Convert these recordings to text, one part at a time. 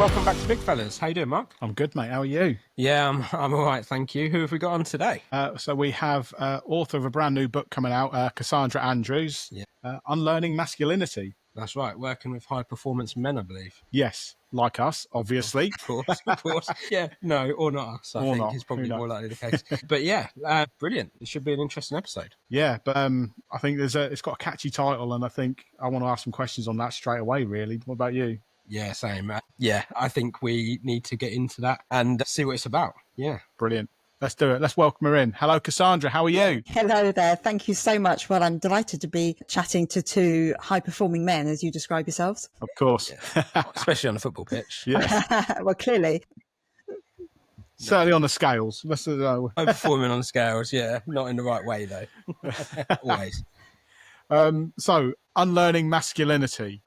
welcome back to Big Fellas. How you doing, Mark? I'm good, mate. How are you? Yeah, I'm all right, thank you. Who have we got on today? So we have author of a brand new book coming out, Cassandra Andrews, Unlearning Masculinity. That's right, working with high-performance men, I believe. Yes, like us, obviously. Of course. Yeah, no, or not us, I think is probably more likely the case. But yeah, brilliant. It should be an interesting episode. Yeah, but I think it's got a catchy title, and I think I want to ask some questions on that straight away, really. What about you? Yeah, same. Yeah, I think we need to get into that and see what it's about. Yeah. Brilliant. Let's do it. Let's welcome her in. Hello, Cassandra. How are you? Hello there. Thank you so much. Well, I'm delighted to be chatting to two high-performing men, as you describe yourselves. Of course. Yeah. Especially on a football pitch. Yeah. Well, clearly. Certainly on the scales. High-performing on the scales, yeah. Not in the right way, though. Always. So, Unlearning Masculinity.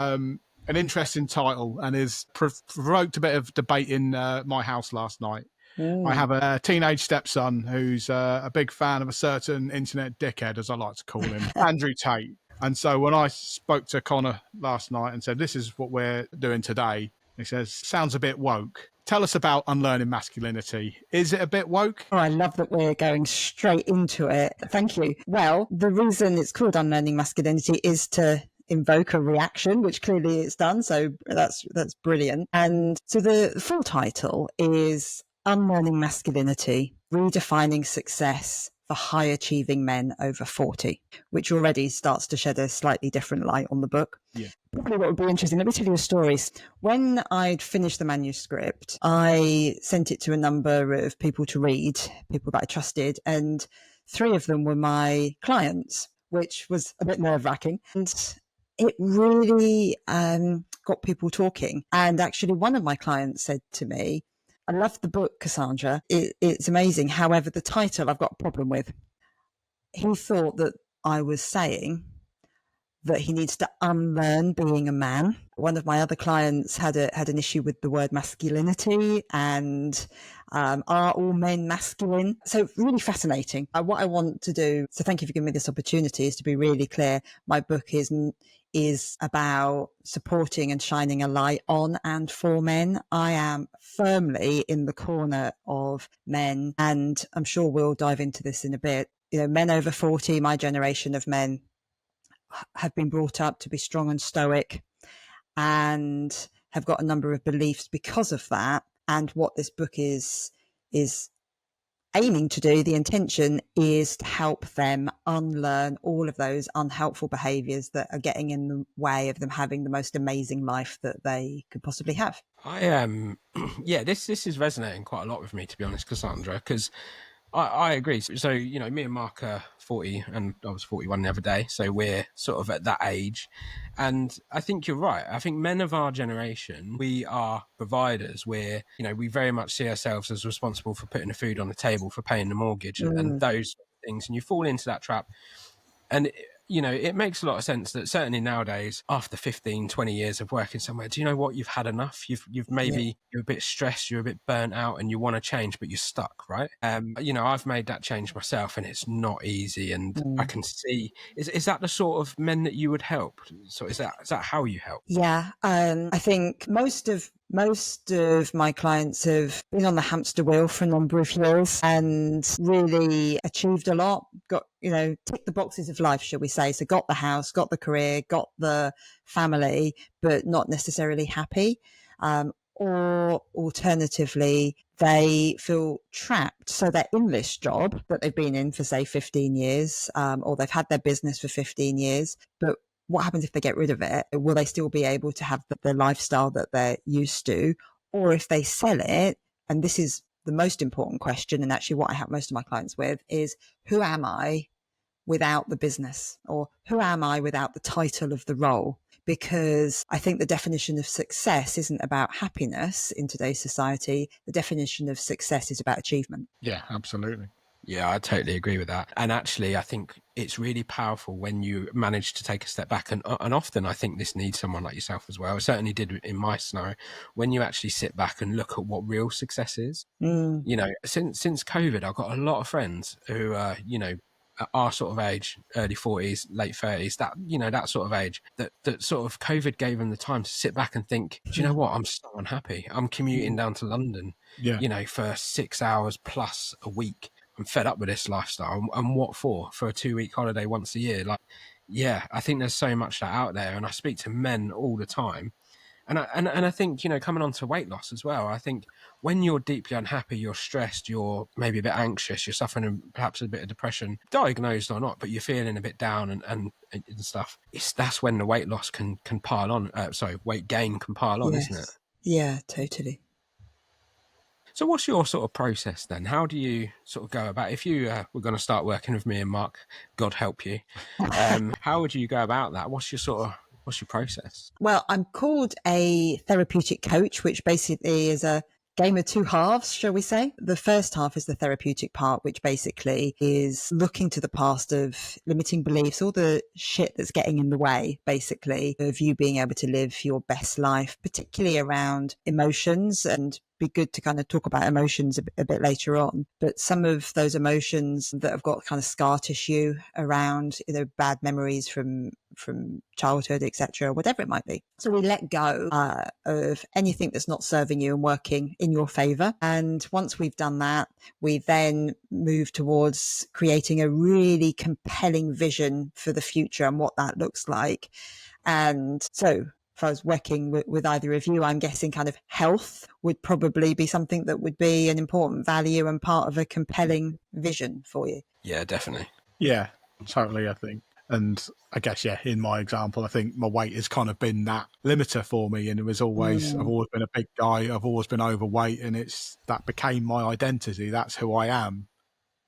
An interesting title, and has provoked a bit of debate in my house last night. I have a teenage stepson who's a big fan of a certain internet dickhead, as I like to call him, Andrew Tate. And so when I spoke to Connor last night and said, this is what we're doing today, he says, sounds a bit woke. Tell us about Unlearning Masculinity. Is it a bit woke? Oh, I love that we're going straight into it. Thank you. Well, the reason it's called Unlearning Masculinity is to invoke a reaction, which clearly it's done. So that's brilliant. And so the full title is Unlearning Masculinity, Redefining Success for High Achieving Men Over 40, which already starts to shed a slightly different light on the book. Yeah. Probably what would be interesting, let me tell you a story. When I'd finished the manuscript, I sent it to a number of people to read, people that I trusted, and 3 of them were my clients, which was a bit nerve-wracking. And it really got people talking. And actually, one of my clients said to me, I love the book, Cassandra. It's amazing. However, the title I've got a problem with. He thought that I was saying that he needs to unlearn being a man. One of my other clients had an issue with the word masculinity and are all men masculine? So really fascinating. What I want to do, so thank you for giving me this opportunity, is to be really clear. My book is about supporting and shining a light on and for men. I am firmly in the corner of men, and I'm sure we'll dive into this in a bit. You know, men over 40, my generation of men, have been brought up to be strong and stoic and have got a number of beliefs because of that. And what this book is aiming to do, the intention is to help them unlearn all of those unhelpful behaviors that are getting in the way of them having the most amazing life that they could possibly have. I am, this is resonating quite a lot with me, to be honest, Cassandra, because I agree. So, you know, me and Mark are 40 and I was 41 the other day. So we're sort of at that age. And I think you're right. I think men of our generation, we are providers. We very much see ourselves as responsible for putting the food on the table, for paying the mortgage and those things. And you fall into that trap. And you know, it makes a lot of sense that certainly nowadays, after 15, 20 years of working somewhere, do you know what? You've had enough. You've maybe, you're a bit stressed, you're a bit burnt out and you want to change, but you're stuck, right? You know, I've made that change myself and it's not easy. And I can see, is that the sort of men that you would help? So is that how you help? Yeah. I think most of my clients have been on the hamster wheel for a number of years and really achieved a lot, got, you know, ticked the boxes of life, shall we say. So got the house, got the career, got the family, but not necessarily happy. Or alternatively, they feel trapped. So they're in this job that they've been in for, say, 15 years, or they've had their business for 15 years, but what happens if they get rid of it? Will they still be able to have the lifestyle that they're used to? Or if they sell it, and this is the most important question, and actually what I help most of my clients with, is who am I without the business? Or who am I without the title of the role? Because I think the definition of success isn't about happiness in today's society. The definition of success is about achievement. Yeah, absolutely. Yeah, I totally agree with that. And actually, I think it's really powerful when you manage to take a step back. And often I think this needs someone like yourself as well. I certainly did in my scenario. When you actually sit back and look at what real success is, you know, since COVID, I've got a lot of friends who are, you know, at our sort of age, early 40s, late 30s, that, you know, that sort of age, that sort of COVID gave them the time to sit back and think, do you know what? I'm so unhappy. I'm commuting down to London, Yeah. you know, for 6 hours plus a week. I'm fed up with this lifestyle. And what for? For a 2-week holiday once a year? Like, yeah, I think there's so much that out there. And I speak to men all the time. And I think, you know, coming on to weight loss as well, I think when you're deeply unhappy, you're stressed, you're maybe a bit anxious, you're suffering perhaps a bit of depression, diagnosed or not, but you're feeling a bit down and stuff. That's when the weight loss can pile on. Weight gain can pile on, isn't it? Yeah, totally. So what's your sort of process then? How do you sort of go about, if you were going to start working with me and Mark, God help you, how would you go about that? What's your process? Well, I'm called a therapeutic coach, which basically is a game of two halves, shall we say. The first half is the therapeutic part, which basically is looking to the past of limiting beliefs, all the shit that's getting in the way, basically, of you being able to live your best life, particularly around emotions, and be good to kind of talk about emotions a bit later on. But some of those emotions that have got kind of scar tissue around, you know, bad memories from childhood, etc., whatever it might be. So we let go of anything that's not serving you and working in your favor. And once we've done that, we then move towards creating a really compelling vision for the future and what that looks like. And so if I was working with either of you, I'm guessing kind of health would probably be something that would be an important value and part of a compelling vision for you. Yeah, definitely. Yeah, totally, I think. And I guess, yeah, in my example, I think my weight has kind of been that limiter for me. And it was always, I've always been a big guy. I've always been overweight, and that became my identity. That's who I am.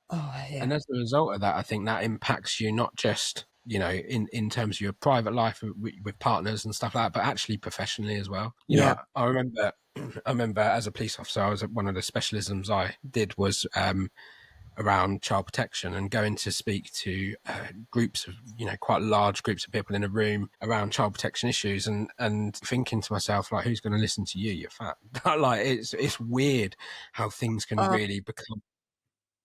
Oh, yeah. And as a result of that, I think that impacts you not just, you know, in terms of your private life with partners and stuff like that, but actually professionally as well. You know, I remember as a police officer, one of the specialisms I did was around child protection, and going to speak to groups of, you know, quite large groups of people in a room around child protection issues, and thinking to myself, like, who's going to listen to you? You're fat. Like, it's weird how things can really become.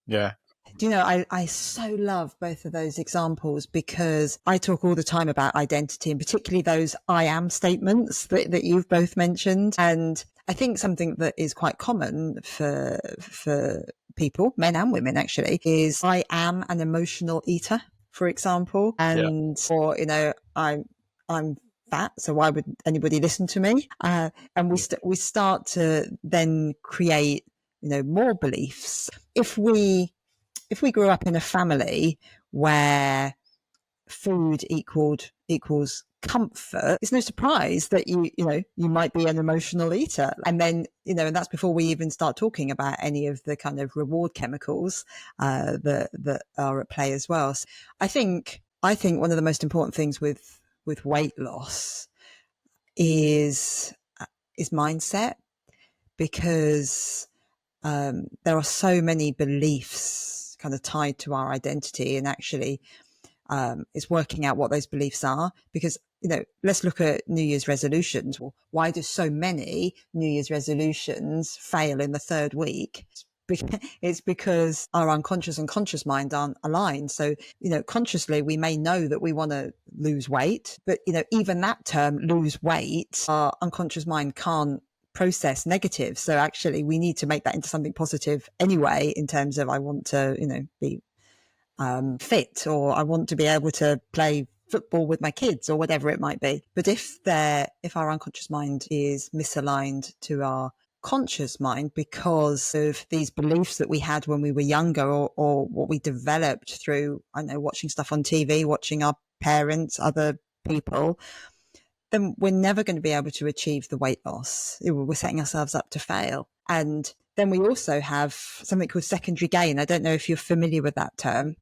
Yeah. Do you know, I so love both of those examples, because I talk all the time about identity, and particularly those I am statements that you've both mentioned. And I think something that is quite common for people, men and women actually, is I am an emotional eater, for example. And or, you know, I'm fat, so why would anybody listen to me? And we start to then create, you know, more beliefs. If we grew up in a family where food equals comfort, it's no surprise that you might be an emotional eater. And then, you know, and that's before we even start talking about any of the kind of reward chemicals that are at play as well. So I think one of the most important things with weight loss is mindset, because there are so many beliefs kind of tied to our identity, and actually it's working out what those beliefs are. Because, you know, let's look at New Year's resolutions. Well, why do so many New Year's resolutions fail in the third week? It's because our unconscious and conscious mind aren't aligned. So, you know, consciously we may know that we want to lose weight, but, you know, even that term, lose weight, our unconscious mind can't process negative. So actually we need to make that into something positive anyway, in terms of, I want to, you know, be fit, or I want to be able to play football with my kids, or whatever it might be. But if our unconscious mind is misaligned to our conscious mind because of these beliefs that we had when we were younger, or what we developed through, I know, watching stuff on TV, watching our parents, other people, then we're never going to be able to achieve the weight loss. We're setting ourselves up to fail. And then we also have something called secondary gain. I don't know if you're familiar with that term.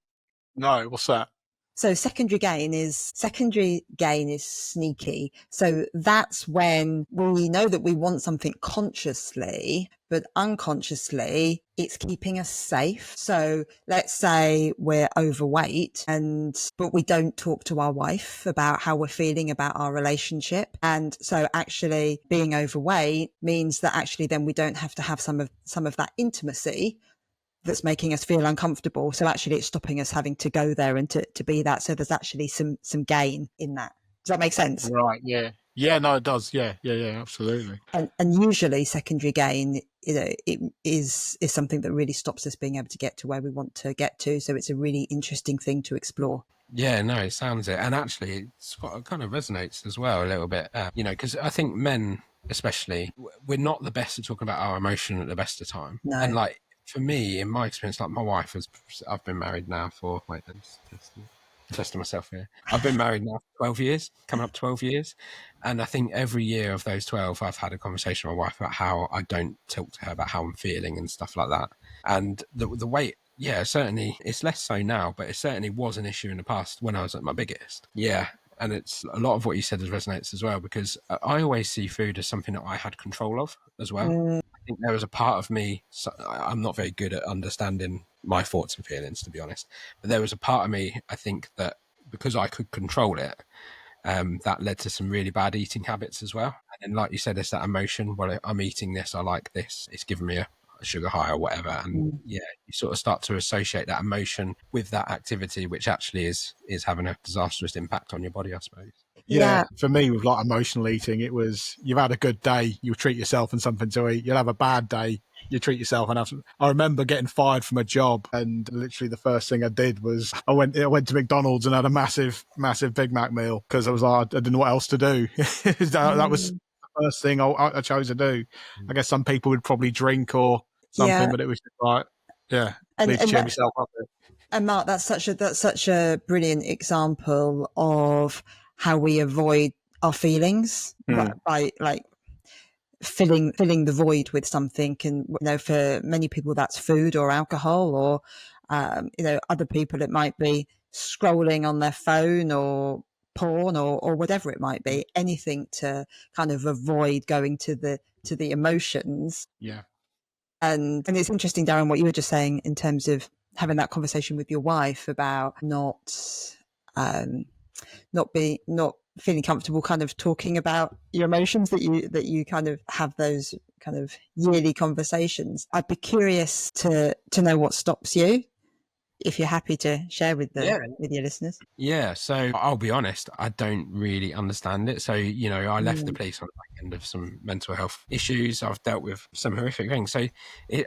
No, what's that? So secondary gain is sneaky. So that's when we know that we want something consciously, but unconsciously it's keeping us safe. So let's say we're overweight, but we don't talk to our wife about how we're feeling about our relationship. And so actually being overweight means that actually then we don't have to have some of that intimacy that's making us feel uncomfortable. So actually it's stopping us having to go there and to be that. So there's actually some gain in that. Does that make sense? Right. Yeah. Yeah. No, it does. Yeah. Yeah. Yeah. Absolutely. And usually secondary gain, it is something that really stops us being able to get to where we want to get to. So it's a really interesting thing to explore. Yeah, no, it sounds it. And actually, it's what kind of resonates as well a little bit, because I think men, especially, we're not the best at talking about our emotion at the best of time. No. And like, for me, in my experience, like my wife I've been married now for, wait, I'm testing myself here. I've been married now for 12 years, coming up 12 years. And I think every year of those 12, I've had a conversation with my wife about how I don't talk to her about how I'm feeling and stuff like that. And the weight, yeah, certainly it's less so now, but it certainly was an issue in the past when I was at my biggest. Yeah. And it's a lot of what you said resonates as well, because I always see food as something that I had control of as well. I think there was a part of me, I'm not very good at understanding my thoughts and feelings, to be honest, but there was a part of me, I think, that because I could control it, that led to some really bad eating habits as well. And then, like you said, it's that emotion, well, I'm eating this, I like this, it's giving me a sugar high or whatever, and yeah, you sort of start to associate that emotion with that activity, which actually is having a disastrous impact on your body, I suppose. Yeah, for me, with like emotional eating, it was, you've had a good day, you treat yourself and something to eat. You'll have a bad day, you treat yourself and have some. I remember getting fired from a job, and literally the first thing I did was I went to McDonald's and had a massive Big Mac meal, because I was like, I didn't know what else to do. That was the first thing I chose to do. I guess some people would probably drink or something, but it was just like, yeah, need to cheer myself up. And Mark, that's such a brilliant example of how we avoid our feelings by like filling the void with something. And for many people that's food or alcohol, or other people it might be scrolling on their phone or porn or whatever it might be, anything to kind of avoid going to the emotions. Yeah. And it's interesting, Darren, what you were just saying in terms of having that conversation with your wife about not feeling comfortable kind of talking about your emotions, that you kind of have those kind of yearly conversations. I'd be curious to know what stops you, if you're happy to share with your listeners. Yeah, so I'll be honest, I don't really understand it. So, I left the police on the back end of some mental health issues. I've dealt with some horrific things. So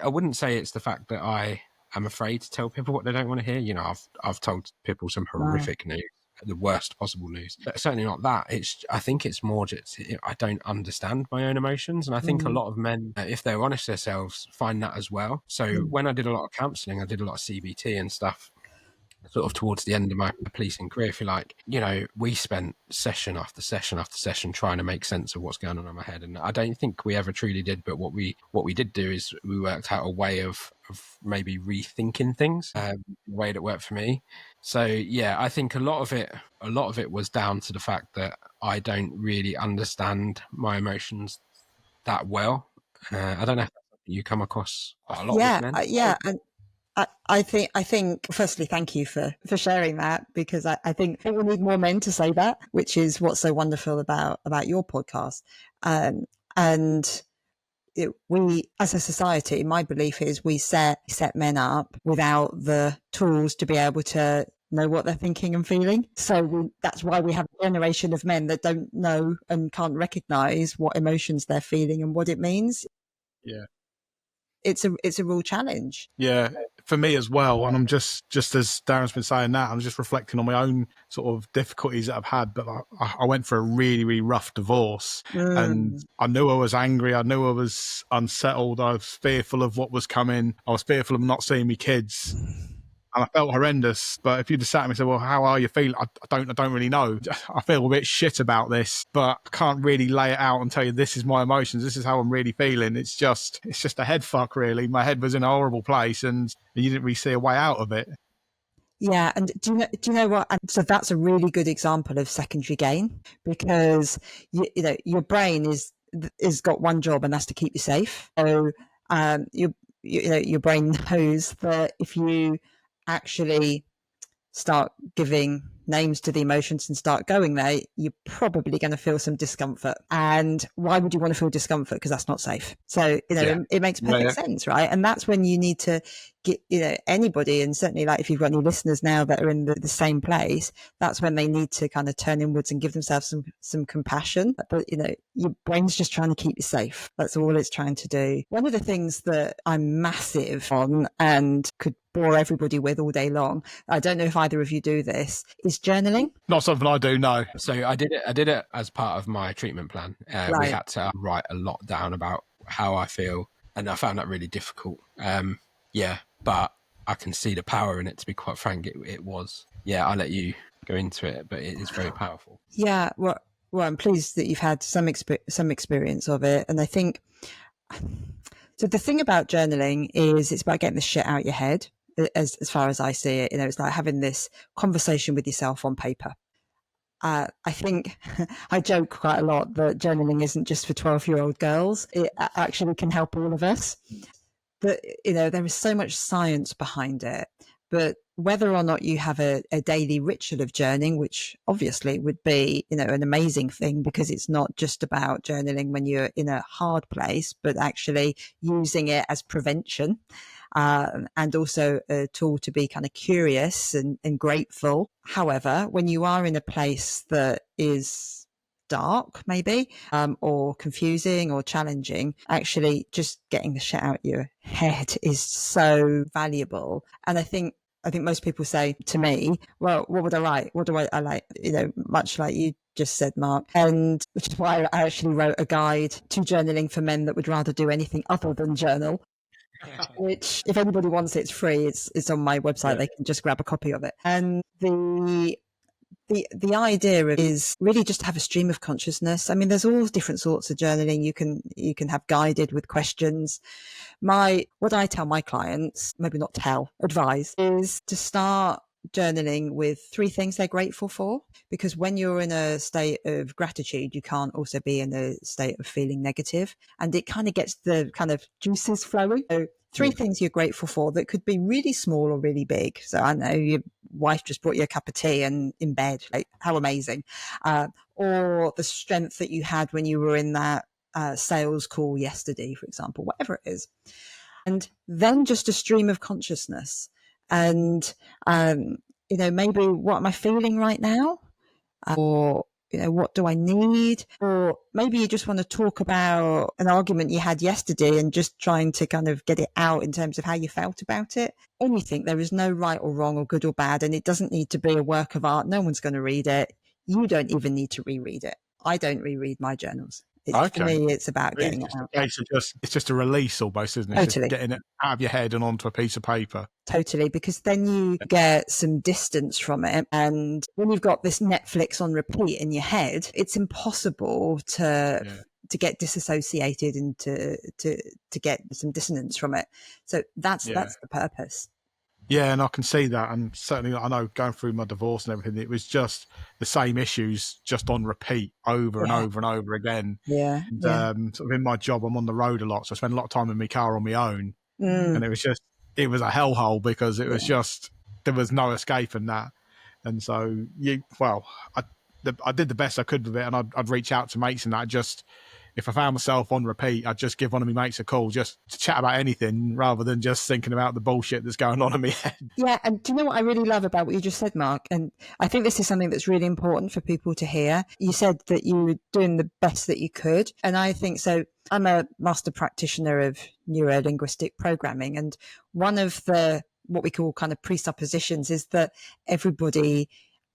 I wouldn't say it's the fact that I am afraid to tell people what they don't want to hear. I've told people some horrific news, the worst possible news. But certainly not that. I think it's more just I don't understand my own emotions. And I think a lot of men, if they're honest with themselves, find that as well. So when I did a lot of counselling, I did a lot of CBT and stuff, sort of towards the end of my policing career, if you like, we spent session after session after session trying to make sense of what's going on in my head. And I don't think we ever truly did. But what we did do is we worked out a way of maybe rethinking things, the way that worked for me. So yeah, I think a lot of it was down to the fact that I don't really understand my emotions that well. I don't know if you come across quite a lot with men. And I think firstly, thank you for sharing that, because I think we need more men to say that, which is what's so wonderful about your podcast. And we, as a society, my belief is we set men up without the tools to be able to know what they're thinking and feeling. So that's why we have a generation of men that don't know and can't recognize what emotions they're feeling and what it means. Yeah. It's a real challenge. Yeah, for me as well. And I'm just as Darren's been saying that, I'm just reflecting on my own sort of difficulties that I've had. But I went for a really, really rough divorce, and I knew I was angry. I knew I was unsettled. I was fearful of what was coming. I was fearful of not seeing my kids. And I felt horrendous. But if you'd have sat me and said, well, how are you feeling? I don't really know. I feel a bit shit about this, but I can't really lay it out and tell you this is my emotions. This is how I'm really feeling. It's just a head fuck, really. My head was in a horrible place, and you didn't really see a way out of it. Yeah. And do you know what? And so that's a really good example of secondary gain, because your brain is got one job, and that's to keep you safe. So your brain knows that if you actually start giving names to the emotions and start going there, you're probably going to feel some discomfort. And why would you want to feel discomfort? Because that's not safe. So, it makes perfect sense, right? And that's when you need to get, anybody, and certainly like if you've got any listeners now that are in the same place, that's when they need to kind of turn inwards and give themselves some compassion. But, your brain's just trying to keep you safe. That's all it's trying to do. One of the things that I'm massive on and could bore everybody with all day long, I don't know if either of you do this, is journaling. Not something I do, no. So I did it as part of my treatment plan. Right. We had to write a lot down about how I feel, and I found that really difficult. But I can see the power in it, to be quite frank. It was. Yeah, I'll let you go into it, but it is very powerful. Yeah, well, I'm pleased that you've had some experience of it. And I think, so the thing about journaling is it's about getting the shit out your head, as far as I see it. It's like having this conversation with yourself on paper. I think I joke quite a lot that journaling isn't just for 12-year-old girls. It actually can help all of us. But, there is so much science behind it. But whether or not you have a daily ritual of journaling, which obviously would be, an amazing thing, because it's not just about journaling when you're in a hard place, but actually using it as prevention, and also a tool to be kind of curious and grateful. However, when you are in a place that is dark, maybe, or confusing or challenging, actually just getting the shit out your head is so valuable. And I think most people say to me, well, what would I write? What do I like? Much like you just said, Mark, and which is why I actually wrote a guide to journaling for men that would rather do anything other than journal. Which, if anybody wants it, it's free. It's on my website. Yeah. They can just grab a copy of it. And the idea is really just to have a stream of consciousness. I mean, there's all different sorts of journaling. You can have guided with questions. What I tell my clients, maybe not advise, is to start journaling with 3 things they're grateful for, because when you're in a state of gratitude, you can't also be in a state of feeling negative, and it kind of gets the kind of juices flowing. So 3 things you're grateful for that could be really small or really big. So I know your wife just brought you a cup of tea and in bed, like how amazing. Or the strength that you had when you were in that sales call yesterday, for example, whatever it is. And then just a stream of consciousness. And, maybe what am I feeling right now? Or, what do I need? Or maybe you just want to talk about an argument you had yesterday and just trying to kind of get it out in terms of how you felt about it. Anything. There is no right or wrong or good or bad. And it doesn't need to be a work of art. No one's going to read it. You don't even need to reread it. I don't reread my journals. For me, it's about getting it out. It's just a release almost, isn't it? Totally. Just getting it out of your head and onto a piece of paper. Totally, because then you get some distance from it. And when you've got this Netflix on repeat in your head, it's impossible to get disassociated and to get some dissonance from it. So that's the purpose. Yeah, and I can see that. And certainly I know going through my divorce and everything, it was just the same issues just on repeat over and over and over again. Yeah. And, sort of in my job, I'm on the road a lot. So I spend a lot of time in my car on my own. And it was a hellhole, because it was just, there was no escaping that. And so I did the best I could with it. And I'd reach out to mates and that, just, if I found myself on repeat, I'd just give one of my mates a call just to chat about anything rather than just thinking about the bullshit that's going on in my head. Yeah, and do you know what I really love about what you just said, Mark? And I think this is something that's really important for people to hear. You said that you were doing the best that you could. And I think so. I'm a master practitioner of neuro-linguistic programming. And one of the, what we call kind of presuppositions, is that everybody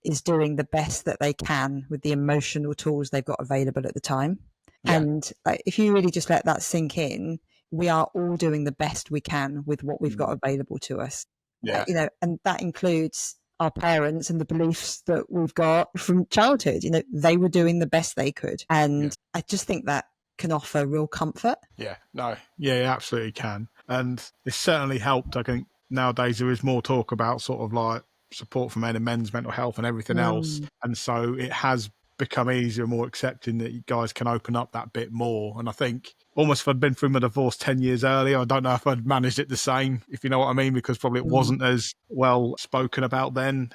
is doing the best that they can with the emotional tools they've got available at the time. Yeah. And if you really just let that sink in, we are all doing the best we can with what we've got available to us. Yeah. And that includes our parents and the beliefs that we've got from childhood. They were doing the best they could. And I just think that can offer real comfort. Yeah, no, yeah, it absolutely can. And it's certainly helped. I think nowadays there is more talk about sort of like support for men and men's mental health and everything else. And so it has become easier and more accepting that you guys can open up that bit more. And I think almost if I'd been through my divorce 10 years earlier, I don't know if I'd managed it the same, if you know what I mean, because probably it wasn't as well spoken about then.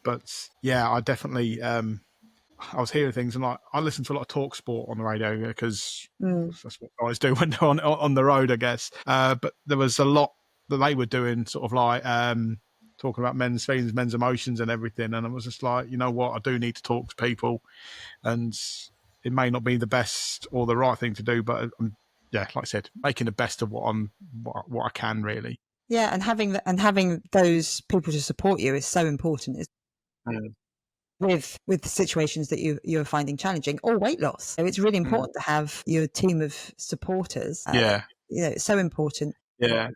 But yeah, I definitely I was hearing things, and I listen to a lot of talk sport on the radio because that's what guys do when they're on the road, I guess. But there was a lot that they were doing, sort of like talking about men's feelings, men's emotions, and everything. And I was just like, you know what, I do need to talk to people, and it may not be the best or the right thing to do, but yeah, like I said, making the best of what I can really. Yeah, and having those people to support you is so important. With situations that you're finding challenging, or weight loss, so it's really important to have your team of supporters. It's so important. Yeah.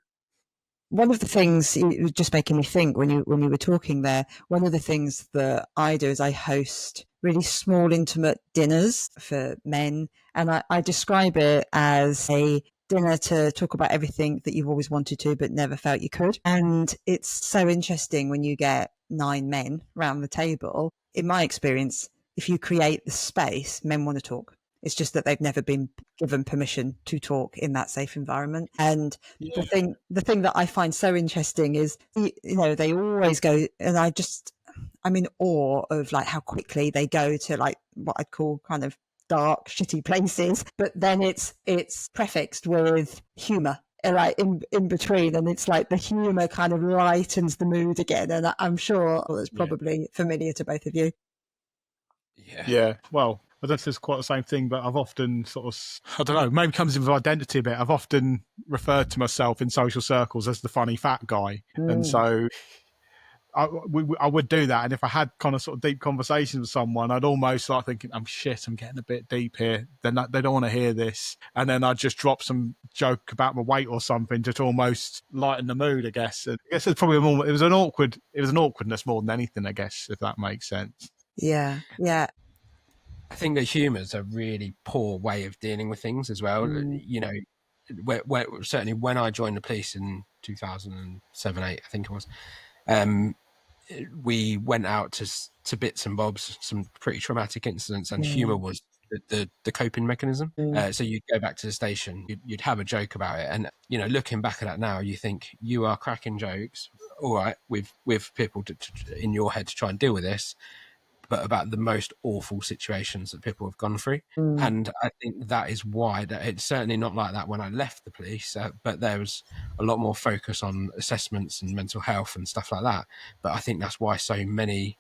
One of the things, it was just making me think when you were talking there, one of the things that I do is I host really small, intimate dinners for men. And I describe it as a dinner to talk about everything that you've always wanted to, but never felt you could. And it's so interesting when you get 9 men around the table. In my experience, if you create the space, men want to talk. It's just that they've never been given permission to talk in that safe environment. And the thing that I find so interesting is, they always go, and I'm in awe of like how quickly they go to like what I'd call kind of dark, shitty places. But then it's prefixed with humor, like in between, and it's like the humor kind of lightens the mood again. And I'm sure it's probably familiar to both of you. Yeah. Well, I don't know if it's quite the same thing, but I've often sort of, I don't know, maybe comes in with identity a bit. I've often referred to myself in social circles as the funny fat guy. And so I would do that. And if I had kind of sort of deep conversations with someone, I'd almost start thinking, I'm getting a bit deep here. They don't want to hear this. And then I'd just drop some joke about my weight or something to almost lighten the mood, I guess. And I guess it's probably it was an awkwardness more than anything, I guess, if that makes sense. Yeah. I think that humour is a really poor way of dealing with things as well. Certainly when I joined the police in 2007, 8, I think it was, we went out to bits and bobs, some pretty traumatic incidents, and humour was the coping mechanism. So you'd go back to the station, you'd have a joke about it, and looking back at that now, you think you are cracking jokes, all right, with people in your head to try and deal with this, but about the most awful situations that people have gone through. And I think that is why it's certainly not like that when I left the police, but there was a lot more focus on assessments and mental health and stuff like that. But I think that's why so many,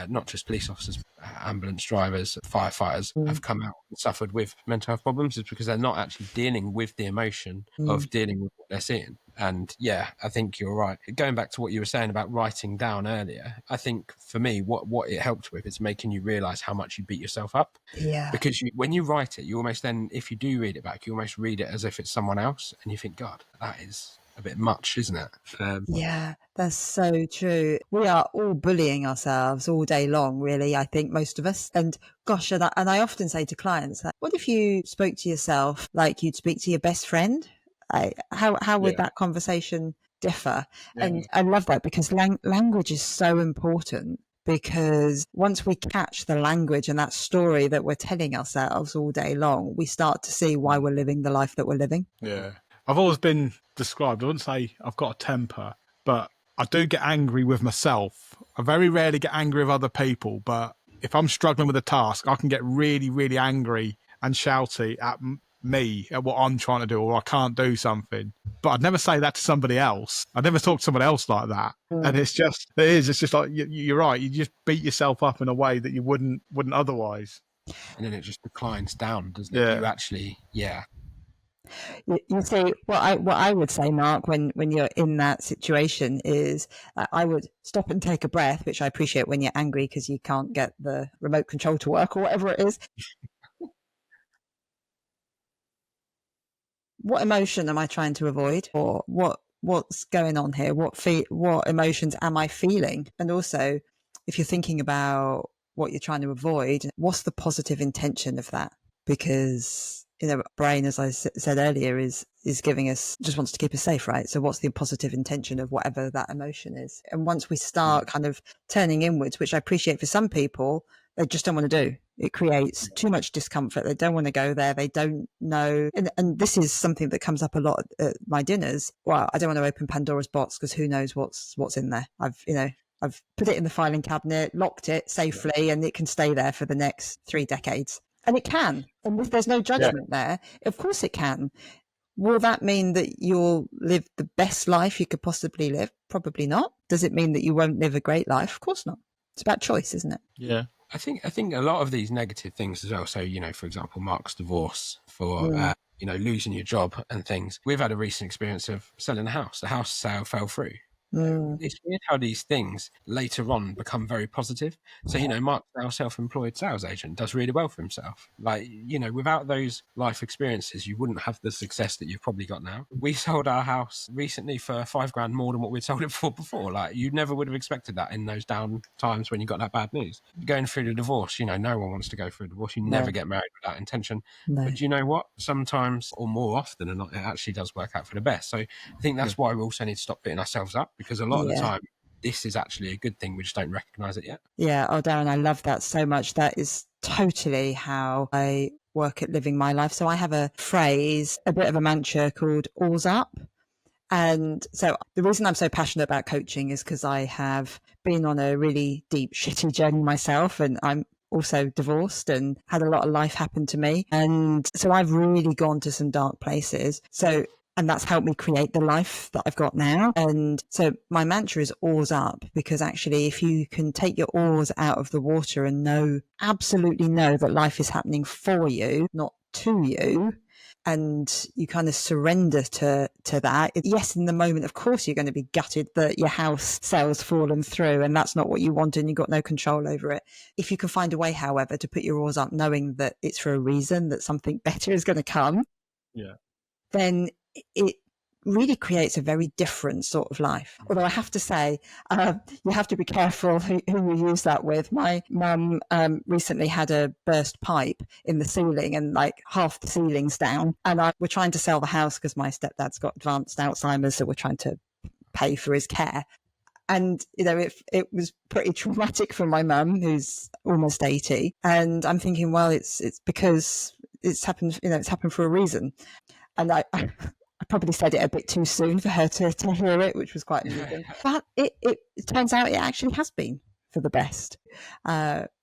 not just police officers, ambulance drivers, firefighters have come out and suffered with mental health problems, is because they're not actually dealing with the emotion of dealing with what they're seeing. And yeah, I think you're right. Going back to what you were saying about writing down earlier, I think for me, what it helped with is making you realise how much you beat yourself up. Yeah. Because when you write it, you almost then, if you do read it back, you almost read it as if it's someone else, and you think, God, that is a bit much, isn't it? Yeah, that's so true. We are all bullying ourselves all day long, really, I think most of us. And gosh, and I often say to clients, what if you spoke to yourself like you'd speak to your best friend? How would that conversation differ? And I love that, because language is so important, because once we catch the language and that story that we're telling ourselves all day long, we start to see why we're living the life that we're living. Yeah. I've always been described, I wouldn't say I've got a temper, but I do get angry with myself. I very rarely get angry with other people, but if I'm struggling with a task, I can get really, really angry and shouty at me, at what I'm trying to do, or I can't do something. But I'd never say that to somebody else. I'd never talk to someone else like that. And it's just like, you're right. You just beat yourself up in a way that you wouldn't otherwise. And then it just declines down, doesn't it? You actually, You see, what I would say, Mark, when you're in that situation is, I would stop and take a breath, which I appreciate when you're angry because you can't get the remote control to work or whatever it is. What emotion am I trying to avoid, or what's going on here? What emotions am I feeling? And also, if you're thinking about what you're trying to avoid, what's the positive intention of that? Because brain, as I said earlier, is giving us, just wants to keep us safe, right? So what's the positive intention of whatever that emotion is? And once we start kind of turning inwards, which I appreciate for some people, they just don't want to do. It creates too much discomfort. They don't want to go there. They don't know. And this is something that comes up a lot at my dinners. Well, I don't want to open Pandora's box because who knows what's in there. I've put it in the filing cabinet, locked it safely, and it can stay there for the next 3 decades. And it can. And if there's no judgment there, of course it can. Will that mean that you'll live the best life you could possibly live? Probably not. Does it mean that you won't live a great life? Of course not. It's about choice, isn't it? Yeah. I think a lot of these negative things as well. So, for example, Mark's divorce, for losing your job and things. We've had a recent experience of selling a house. The house sale fell through. It's weird how these things later on become very positive. So, Mark's now self-employed sales agent, does really well for himself. Like, without those life experiences, you wouldn't have the success that you've probably got now. We sold our house recently for $5,000 more than what we'd sold it for before. Like, you never would have expected that in those down times when you got that bad news. Going through the divorce, no one wants to go through a divorce. You never get married with that intention. No. But you know what? Sometimes, or more often than not, it actually does work out for the best. So I think that's why we also need to stop beating ourselves up, because a lot of the time, this is actually a good thing. We just don't recognise it yet. Yeah. Oh, Darren, I love that so much. That is totally how I work at living my life. So I have a phrase, a bit of a mantra called all's up. And so the reason I'm so passionate about coaching is because I have been on a really deep, shitty journey myself. And I'm also divorced and had a lot of life happen to me. And so I've really gone to some dark places. And that's helped me create the life that I've got now. And so my mantra is oars up, because actually if you can take your oars out of the water and absolutely know that life is happening for you, not to you, and you kind of surrender to that. Yes, in the moment, of course, you're going to be gutted that your house sale's fallen through and that's not what you wanted and you've got no control over it. If you can find a way, however, to put your oars up, knowing that it's for a reason, that something better is going to come, then it really creates a very different sort of life. Although I have to say, you have to be careful who you use that with. My mum recently had a burst pipe in the ceiling and like half the ceiling's down. And we're trying to sell the house because my stepdad's got advanced Alzheimer's, so we're trying to pay for his care. And, it was pretty traumatic for my mum, who's almost 80. And I'm thinking, well, it's because it's happened, it's happened for a reason. And I probably said it a bit too soon for her to hear it, which was quite amusing. But it turns out it actually has been for the best.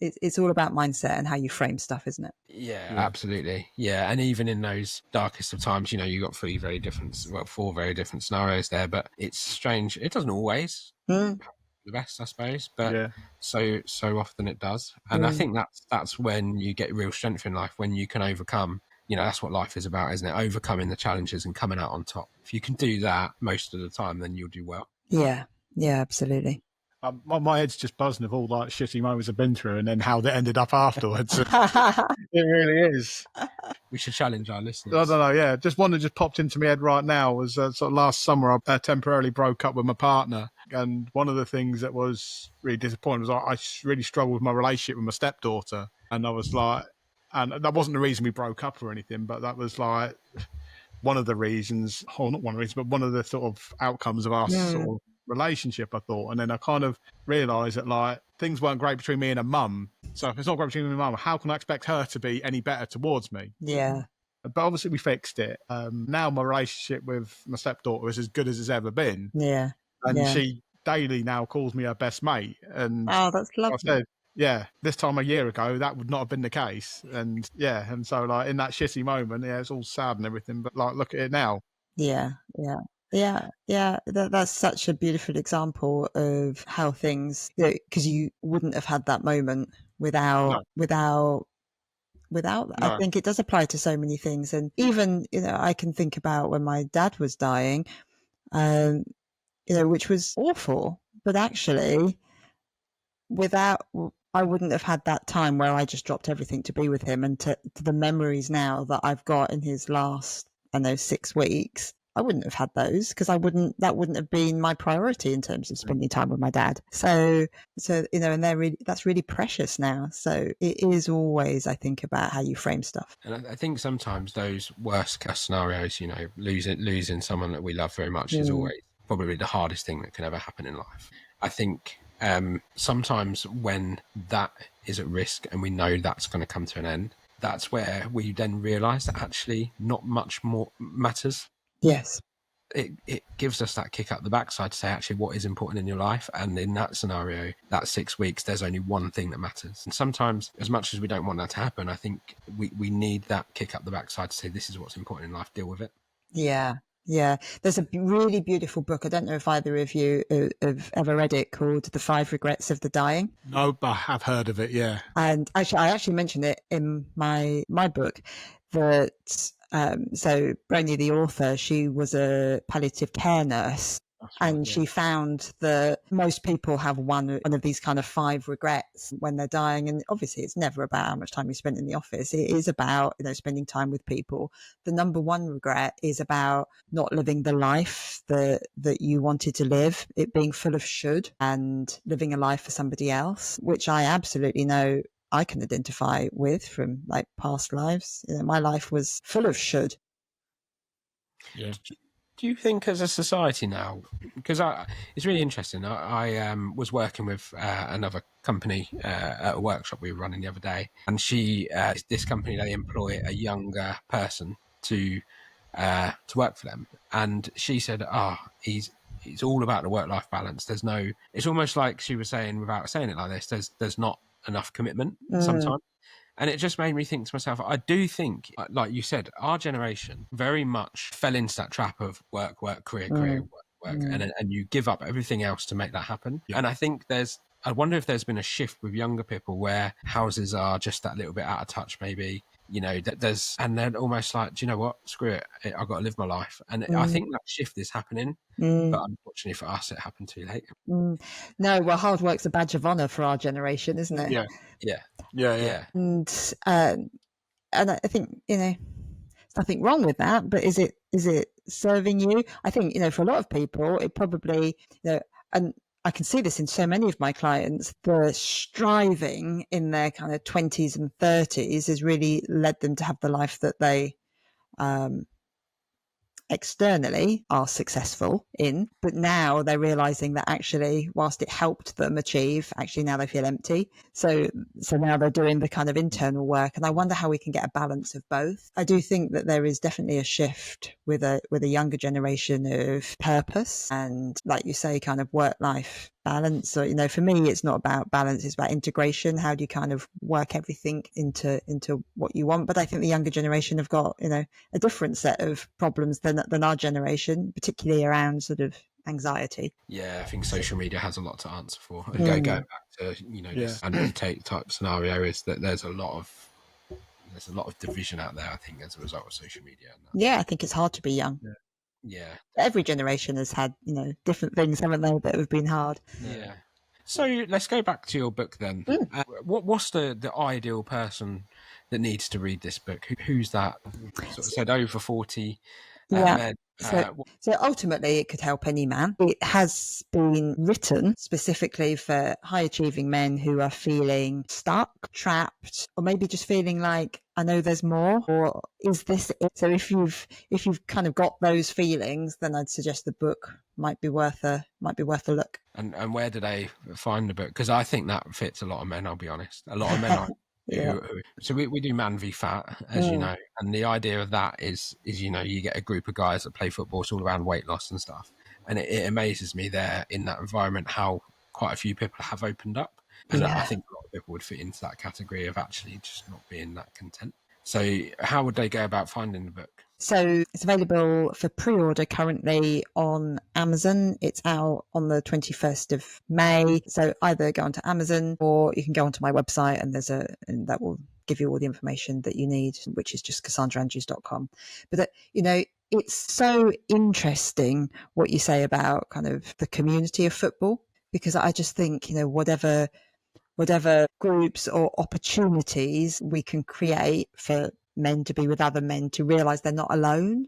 It's all about mindset and how you frame stuff, isn't it? Yeah, absolutely. Yeah, and even in those darkest of times, you got four very different scenarios there. But it's strange. It doesn't always happen the best, I suppose. But so often it does. And I think that's when you get real strength in life, when you can overcome. That's what life is about, isn't it? Overcoming the challenges and coming out on top. If you can do that most of the time, then you'll do well. Yeah, absolutely. My head's just buzzing of all like shitty moments I've been through and then how they ended up afterwards. It really is. We should challenge our listeners. I don't know, yeah. Just one that just popped into my head right now was sort of last summer I temporarily broke up with my partner. And one of the things that was really disappointing was I really struggled with my relationship with my stepdaughter. And I was like, and that wasn't the reason we broke up or anything, but that was like one of the reasons, or not one of the reasons, but one of the sort of outcomes of our sort of relationship, I thought. And then I kind of realised that like things weren't great between me and her mum. So if it's not great between me and mum, how can I expect her to be any better towards me? Yeah. But obviously we fixed it. Now my relationship with my stepdaughter is as good as it's ever been. Yeah. And she daily now calls me her best mate. And oh, that's lovely. I said, this time a year ago, that would not have been the case. And so like in that shitty moment, it's all sad and everything, but like look at it now. That's such a beautiful example of how things, because you wouldn't have had that moment without that. No. I think it does apply to so many things. And even, I can think about when my dad was dying, which was awful, but actually I wouldn't have had that time where I just dropped everything to be with him, and to the memories now that I've got in his last, 6 weeks. I wouldn't have had those because that wouldn't have been my priority in terms of spending time with my dad. So and that's really precious now. So it is always, I think, about how you frame stuff. And I think sometimes those worst case scenarios, losing someone that we love very much is always probably the hardest thing that can ever happen in life. I think sometimes when that is at risk and we know that's going to come to an end, that's where we then realise that actually not much more matters. Yes. it gives us that kick up the backside to say, actually, what is important in your life? And in that scenario, that 6 weeks, there's only one thing that matters. And sometimes, as much as we don't want that to happen, I think we need that kick up the backside to say, this is what's important in life, deal with it. Yeah. Yeah, there's a really beautiful book. I don't know if either of you have ever read it, called The 5 Regrets of the Dying. No, but I have heard of it, yeah. And actually, I actually mentioned it in my book that, so Brony, the author, she was a palliative care nurse. And she found that most people have one of these kind of 5 regrets when they're dying. And obviously, it's never about how much time you spent in the office. It is about, spending time with people. The number one regret is about not living the life that you wanted to live, it being full of should and living a life for somebody else, which I absolutely know I can identify with from like past lives. My life was full of should. Yeah. Do you think as a society now, because it's really interesting, I was working with another company at a workshop we were running the other day, and this company, they employ a younger person to work for them, and she said, it's all about the work-life balance. It's almost like she was saying, without saying it like this, there's not enough commitment sometimes. And it just made me think to myself, I do think, like you said, our generation very much fell into that trap of work, career, work, and you give up everything else to make that happen. Yeah. And I think I wonder if there's been a shift with younger people where houses are just that little bit out of touch, maybe, and they're almost like, do you know what? Screw it. I've got to live my life. And I think that shift is happening. But unfortunately for us, it happened too late. No, well, hard work's a badge of honor for our generation, isn't it? Yeah. And I think, there's nothing wrong with that, but is it serving you? I think, for a lot of people, it probably, and I can see this in so many of my clients, the striving in their kind of 20s and 30s has really led them to have the life that they externally are successful in, but now they're realizing that actually, whilst it helped them achieve, actually now they feel empty. So now they're doing the kind of internal work, and I wonder how we can get a balance of both. I do think that there is definitely a shift with a younger generation of purpose and, like you say, kind of work-life balance. So, for me, it's not about balance, it's about integration. How do you kind of work everything into what you want? But I think the younger generation have got, a different set of problems than our generation, particularly around sort of anxiety. Yeah, I think social media has a lot to answer for. And going back to, this take type scenario is that there's a lot of division out there, I think, as a result of social media. Yeah, I think it's hard to be young. Yeah. Every generation has had, different things, haven't they, that have been hard. Yeah. So let's go back to your book then. What's the ideal person that needs to read this book? Who's that? Sort of said over 40 men. So ultimately, it could help any man. It has been written specifically for high-achieving men who are feeling stuck, trapped, or maybe just feeling like, I know there's more, or is this it? So if you've kind of got those feelings, then I'd suggest the book might be worth a look. And where do they find the book? Because I think that fits a lot of men. I'll be honest. A lot of men are. So we do Man v Fat, as you know, and the idea of that is you get a group of guys that play football. It's all around weight loss and stuff, and it amazes me there in that environment how quite a few people have opened up, and I think a lot of people would fit into that category of actually just not being that content. So how would they go about finding the book? So it's available for pre-order currently on Amazon. It's out on the 21st of May. So either go onto Amazon or you can go onto my website and and that will give you all the information that you need, which is just CassandraAndrews.com. But it's so interesting what you say about kind of the community of football, because I just think, whatever groups or opportunities we can create for men to be with other men, to realize they're not alone,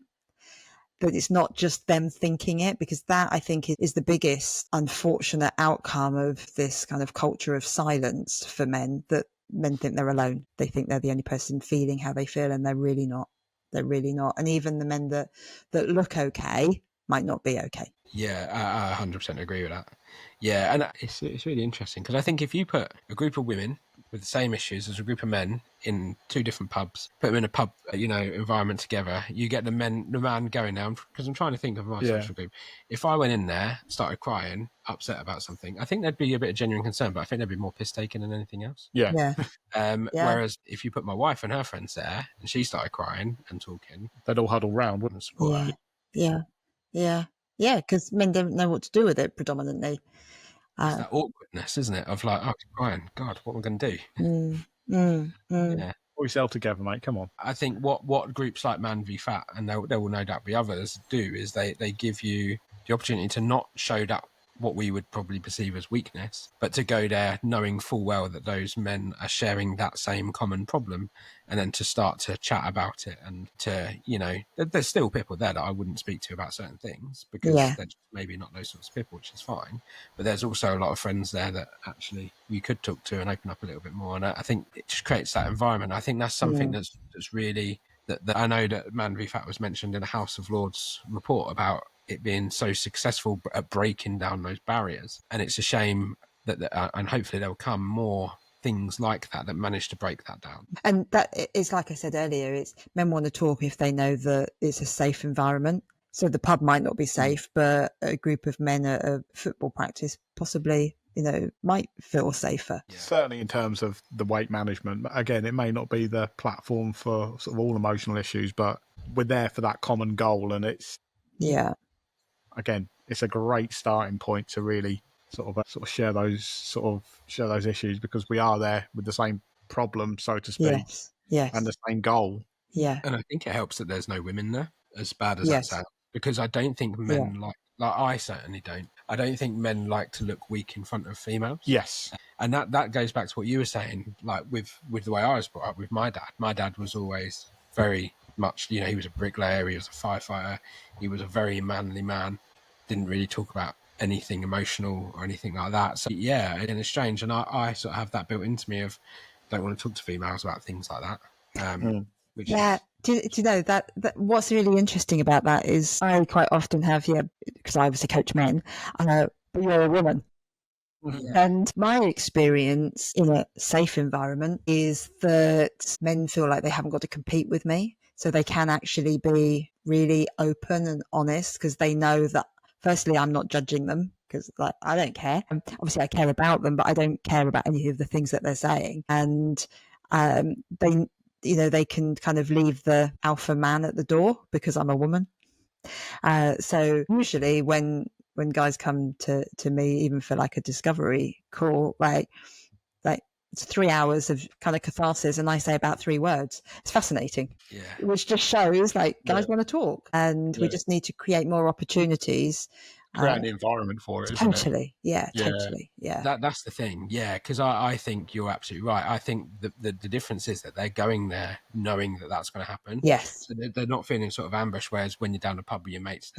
that it's not just them thinking it, because that, I think, is the biggest unfortunate outcome of this kind of culture of silence for men, that men think they're alone. They think they're the only person feeling how they feel, and they're really not. They're really not. And even the men that look okay might not be okay. Yeah, I 100% agree with that. Yeah, and it's really interesting, because I think if you put a group of women with the same issues as a group of men in 2 different pubs, put them in a pub, environment together, you get the man going now, because I'm trying to think of my social group. If I went in there, started crying, upset about something, I think there'd be a bit of genuine concern, but I think there'd be more piss taken than anything else. Yeah. Whereas if you put my wife and her friends there and she started crying and talking, they'd all huddle round, wouldn't support her. Yeah, because men don't know what to do with it predominantly. It's that awkwardness, isn't it? Of like, oh, I'm crying. God, what am I going to do? Yeah. Pull yourself together, mate. Come on. I think what groups like Man v Fat, and there will no doubt be others, do is they give you the opportunity to not show that what we would probably perceive as weakness, but to go there knowing full well that those men are sharing that same common problem, and then to start to chat about it, and to, there's still people there that I wouldn't speak to about certain things because they're just maybe not those sorts of people, which is fine. But there's also a lot of friends there that actually you could talk to and open up a little bit more. And I think it just creates that environment. I think that's something that's really, that I know that Man v Fat was mentioned in a House of Lords report about it being so successful at breaking down those barriers. And it's a shame that and hopefully there will come more things like that manage to break that down. And that is, like I said earlier, it's men want to talk if they know that it's a safe environment. So the pub might not be safe, but a group of men at a football practice possibly, might feel safer. Certainly in terms of the weight management. Again, it may not be the platform for sort of all emotional issues, but we're there for that common goal. And it's, again, it's a great starting point to really sort of share those issues, because we are there with the same problem, so to speak, and the same goal. And I think it helps that there's no women there, as bad as that sounds, because I don't think men like I certainly don't. I don't think men like to look weak in front of females. Yes. And that goes back to what you were saying, like with the way I was brought up with my dad. My dad was always very much, he was a bricklayer, he was a firefighter, he was a very manly man, didn't really talk about anything emotional or anything like that. So and it's strange, and I sort of have that built into me of don't want to talk to females about things like that. Do you know that what's really interesting about that is I quite often have, because I obviously coach men, but you're a woman. And my experience in a safe environment is that men feel like they haven't got to compete with me. So they can actually be really open and honest, because they know that, firstly, I'm not judging them, because I don't care. Obviously, I care about them, but I don't care about any of the things that they're saying. And they can kind of leave the alpha man at the door because I'm a woman. So usually when guys come to me, even for like a discovery call, like it's 3 hours of kind of catharsis, and I say about 3 words. It's fascinating, which just shows guys want to talk, and we just need to create more opportunities. Create an environment for it, totally, isn't it? Totally. That's the thing, because I think you're absolutely right. I think the difference is that they're going there knowing that that's going to happen. Yes. So they're not feeling sort of ambushed, whereas when you're down the pub with your mates,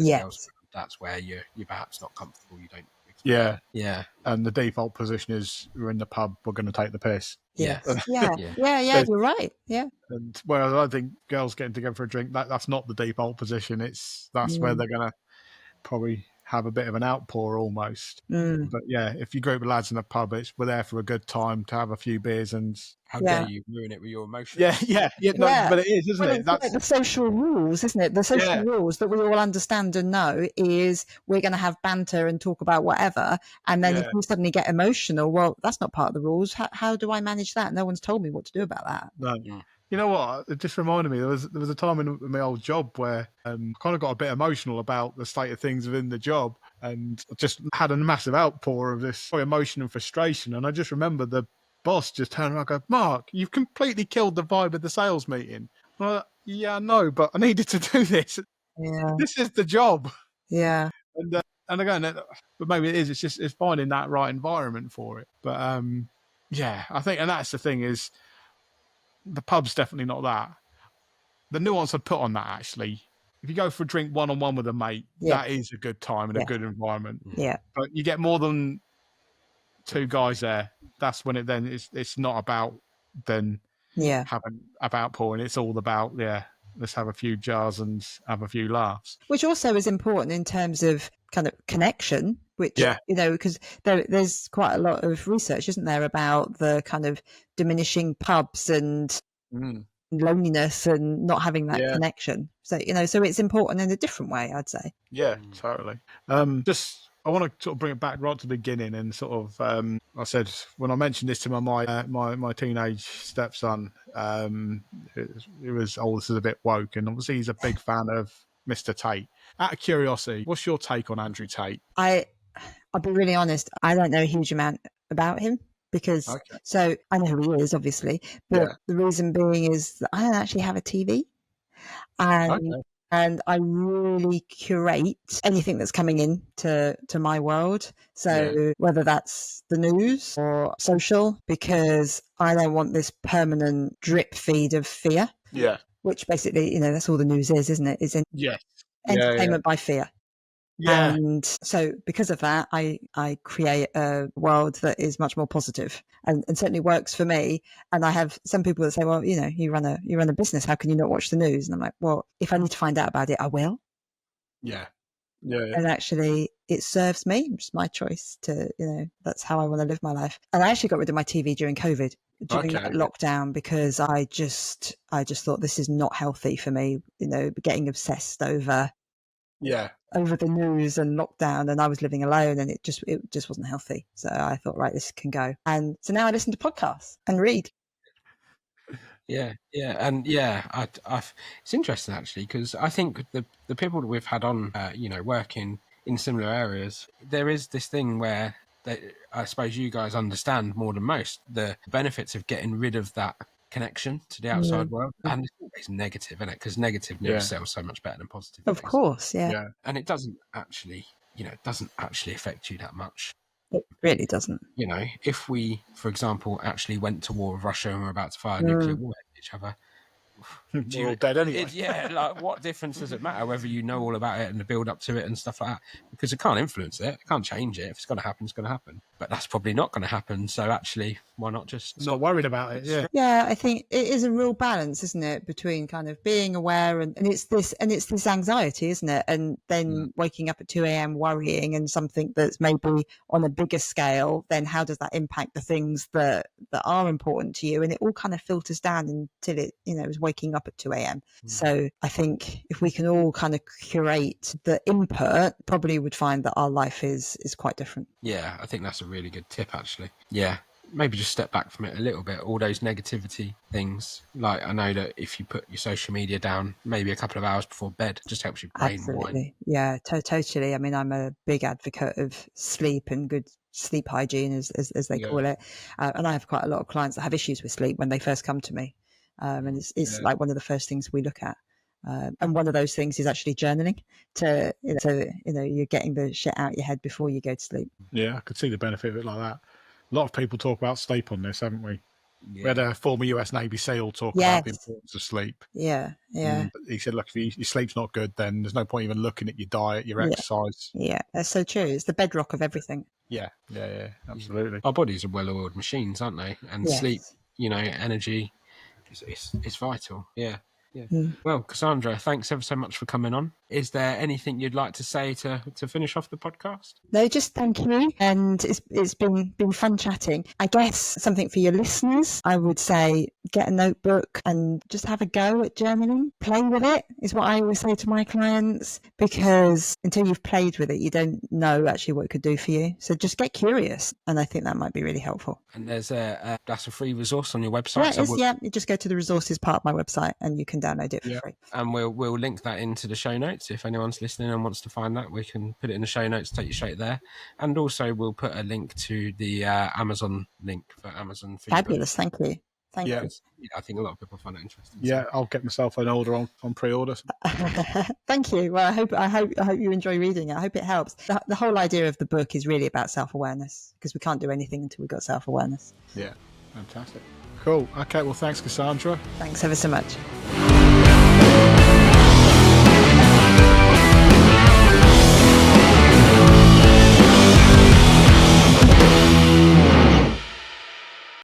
that's where you're perhaps not comfortable, you don't. Yeah. And the default position is we're in the pub, we're going to take the piss. Yes. You're right. Yeah. And whereas I think girls getting together for a drink, that's not the default position. That's where they're going to probably have a bit of an outpour almost. But if you group of lads in a pub, we're there for a good time, to have a few beers, and how dare you ruin it with your emotions? But it is, isn't it? That's like the social rules, isn't it? The social rules that we all understand and know is we're going to have banter and talk about whatever, and then if we suddenly get emotional, well, that's not part of the rules. How do I manage that? No one's told me what to do about that. No. You know what? It just reminded me, there was a time in my old job where I kind of got a bit emotional about the state of things within the job, and just had a massive outpour of this emotion and frustration. And I just remember the boss just turned around and go, "Mark, you've completely killed the vibe of the sales meeting." I'm like, yeah, I know, but I needed to do this. Yeah. This is the job. Yeah. And again, but maybe it is. It's finding that right environment for it. But I think, and that's the thing is, the pub's definitely not that. The nuance I'd put on that, actually, if you go for a drink one-on-one with a mate, that is a good time and a good environment. Yeah. But you get more than 2 guys there, that's when it's not about then having about pouring. It's all about let's have a few jars and have a few laughs. Which also is important in terms of kind of connection, which, Yeah. because there's quite a lot of research, isn't there, about the kind of diminishing pubs and loneliness and not having that connection. So, so it's important in a different way, I'd say. Yeah, totally. I want to sort of bring it back right to the beginning and sort of, I said, when I mentioned this to my teenage stepson, he was, this is a bit woke, and obviously he's a big fan of Mr. Tate. Out of curiosity, what's your take on Andrew Tate? I'll be really honest, I don't know a huge amount about him because, so I know who he is, obviously, but the reason being is that I don't actually have a TV. And I really curate anything that's coming in to my world. So whether that's the news or social, because I don't want this permanent drip feed of fear. Yeah. Which basically, that's all the news is, isn't it? Is entertainment by fear. Yeah. And so because of that, I create a world that is much more positive and certainly works for me. And I have some people that say, well, you run a business. How can you not watch the news? And I'm like, well, if I need to find out about it, I will. Yeah. Yeah. And actually it serves me. It's my choice to, that's how I want to live my life. And I actually got rid of my TV during COVID, during that lockdown, because I just thought this is not healthy for me, getting obsessed over the news and lockdown, and I was living alone, and it just wasn't healthy. So I thought, right, this can go. And so now I listen to podcasts and read. And it's interesting actually, because I think the people that we've had on, working in similar areas, there is this thing where I suppose you guys understand more than most the benefits of getting rid of that connection to the outside world, and it's always negative, isn't it? Because negative news sells so much better than positive. Of course, yeah. And it doesn't actually, affect you that much. It really doesn't. If we, for example, actually went to war with Russia and we're about to fire nuclear war at each other, you're all dead anyway. What difference does it matter whether you know all about it and the build up to it and stuff like that? Because it can't influence it, it can't change it. If it's going to happen, it's going to happen. But that's probably not going to happen. So actually, why not just not worried about it? Yeah, I think it is a real balance, isn't it, between kind of being aware and it's this anxiety, isn't it? And then waking up at 2 a.m. worrying and something that's maybe on a bigger scale. Then how does that impact the things that are important to you? And it all kind of filters down until it, is waking up at 2 a.m. So I think if we can all kind of curate the input, probably would find that our life is quite different. Yeah, I think that's a really good tip, actually. Yeah, maybe just step back from it a little bit. All those negativity things, like I know that if you put your social media down maybe a couple of hours before bed, just helps your brain wind. Yeah, totally. I mean, I'm a big advocate of sleep and good sleep hygiene, as they call it. And I have quite a lot of clients that have issues with sleep when they first come to me. And it's like one of the first things we look at. And one of those things is actually journaling to you're getting the shit out your head before you go to sleep. Yeah, I could see the benefit of it like that. A lot of people talk about sleep on this, haven't we? We had a former US Navy SEAL talk about the importance of sleep. Yeah. He said, look, if your sleep's not good, then there's no point even looking at your diet, your exercise. Yeah, that's so true. It's the bedrock of everything. Yeah, absolutely. Our bodies are well-oiled machines, aren't they? And sleep, energy, it's vital. Yeah. Well, Cassandra, thanks ever so much for coming on. Is there anything you'd like to say to finish off the podcast? No, just thank you. And it's been fun chatting. I guess something for your listeners, I would say get a notebook and just have a go at journaling. Play with it is what I always say to my clients, because until you've played with it, you don't know actually what it could do for you. So just get curious. And I think that might be really helpful. And there's that's a free resource on your website. You just go to the resources part of my website and you can download it for free. And we'll link that into the show notes. If anyone's listening and wants to find that, we can put it in the show notes, take you straight there. And also we'll put a link to the Amazon link for Amazon. Fabulous, thank you. Thank you. I think a lot of people find it interesting. Yeah, I'll get myself an order on pre-order. Thank you. Well, I hope you enjoy reading it. I hope it helps. The whole idea of the book is really about self-awareness, because we can't do anything until we've got self-awareness. Yeah, fantastic. Cool. Okay, well, thanks, Cassandra. Thanks ever so much.